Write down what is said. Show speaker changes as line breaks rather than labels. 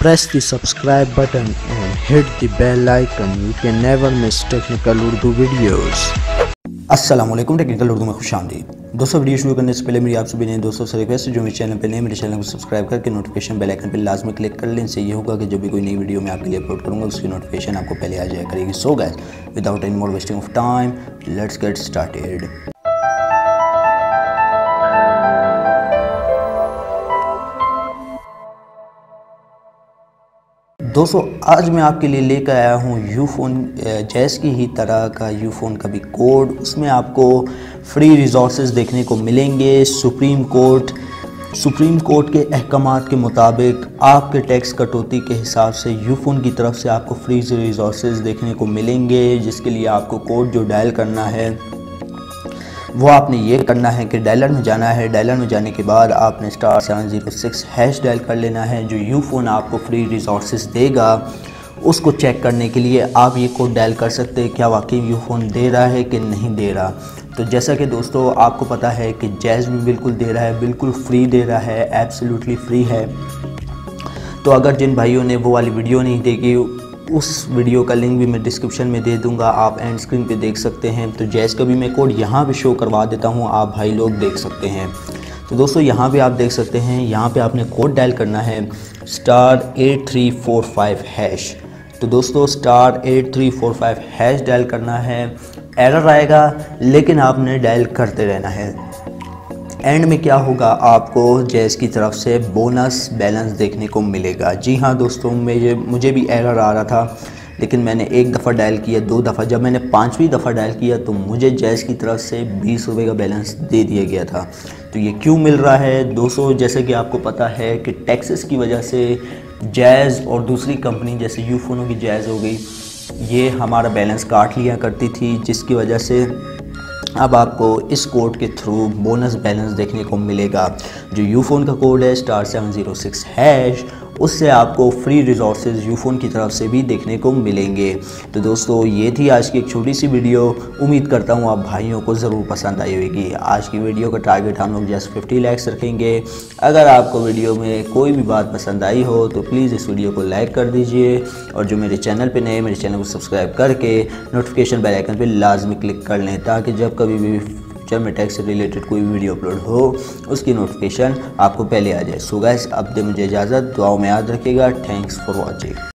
Press the subscribe button and hit the bell icon. You can never miss technical Urdu videos.
अस्सलामुअलैकुम, technical Urdu में खुशामदीद। दोस्तों, video शुरू करने से पहले मेरी आप सभी ने दोस्तों से रिक्वेस्ट है, जो मेरे चैनल पे नए मेरे चैनल को सब्सक्राइब करके नोटिफिकेशन बेल आइकन पर लाजमी क्लिक कर लें। इससे ये होगा कि जब भी कोई नई वीडियो मैं आपके लिए अपलोड करूँगा उसकी नोटिफिकेशन आपको पहले आ जाया करेगी। So guys, without any more wasting of time, let's get started. दोस्तों, आज मैं आपके लिए लेकर आया हूँ यूफ़ोन जैज़ की ही तरह का यूफ़ोन का भी कोड। उसमें आपको फ्री रिसोर्सेज देखने को मिलेंगे। सुप्रीम कोर्ट के अहकामात के मुताबिक आपके टैक्स कटौती के हिसाब से यूफ़ोन की तरफ से आपको फ्री रिसोर्सेज देखने को मिलेंगे, जिसके लिए आपको कोड जो डायल करना है वो आपने ये करना है कि डायलर में जाना है। डायलर में जाने के बाद आपने *706 हैश डायल कर लेना है। जो यूफ़ोन आपको फ्री रिसोर्सेज देगा उसको चेक करने के लिए आप ये कोड डायल कर सकते हैं, क्या वाकई यूफ़ोन दे रहा है कि नहीं दे रहा। तो जैसा कि दोस्तों आपको पता है कि जैज़ भी बिल्कुल दे रहा है, बिल्कुल फ्री दे रहा है, एब्सोल्युटली फ्री है। तो अगर जिन भाइयों ने वो वाली वीडियो नहीं देखी, उस वीडियो का लिंक भी मैं डिस्क्रिप्शन में दे दूंगा, आप एंड स्क्रीन पे देख सकते हैं। तो जैज़ का भी मैं कोड यहाँ पे शो करवा देता हूँ, आप भाई लोग देख सकते हैं। तो दोस्तों यहाँ पे आप देख सकते हैं, यहाँ पे आपने कोड डायल करना है *8345 हैश। तो दोस्तों *8345 हैश डायल करना है। एरर आएगा लेकिन आपने डायल करते रहना है। एंड में क्या होगा, आपको जैज़ की तरफ से बोनस बैलेंस देखने को मिलेगा। जी हाँ दोस्तों, मुझे भी एरर आ रहा था, लेकिन मैंने एक दफ़ा डायल किया, 2 दफ़ा, जब मैंने 5वीं दफ़ा डायल किया तो मुझे जैज़ की तरफ से 20 रुपये का बैलेंस दे दिया गया था। तो ये क्यों मिल रहा है दोस्तों, जैसे कि आपको पता है कि टैक्सेस की वजह से जैज़ और दूसरी कंपनी जैसे यूफ़ोनों की जैज़ हो गई, ये हमारा बैलेंस काट लिया करती थी, जिसकी वजह से अब आपको इस कोड के थ्रू बोनस बैलेंस देखने को मिलेगा। जो यूफ़ोन का कोड है *706 हैश, उससे आपको फ्री रिसोर्सेज यूफ़ोन की तरफ से भी देखने को मिलेंगे। तो दोस्तों ये थी आज की एक छोटी सी वीडियो। उम्मीद करता हूँ आप भाइयों को ज़रूर पसंद आई होगी। आज की वीडियो का टारगेट हम लोग जस्ट 50 लाइक्स रखेंगे। अगर आपको वीडियो में कोई भी बात पसंद आई हो तो प्लीज़ इस वीडियो को लाइक कर दीजिए, और जो मेरे चैनल पर नए मेरे चैनल को सब्सक्राइब करके नोटिफिकेशन बेल आइकन पर लाजमी क्लिक कर लें, ताकि जब कभी भी फ्यूचर में टैक्स से रिलेटेड कोई वीडियो अपलोड हो उसकी नोटिफिकेशन आपको पहले आ जाए। सो गाइस, अब दे मुझे इजाज़त, दुआओं में याद रखिएगा। Thanks for watching.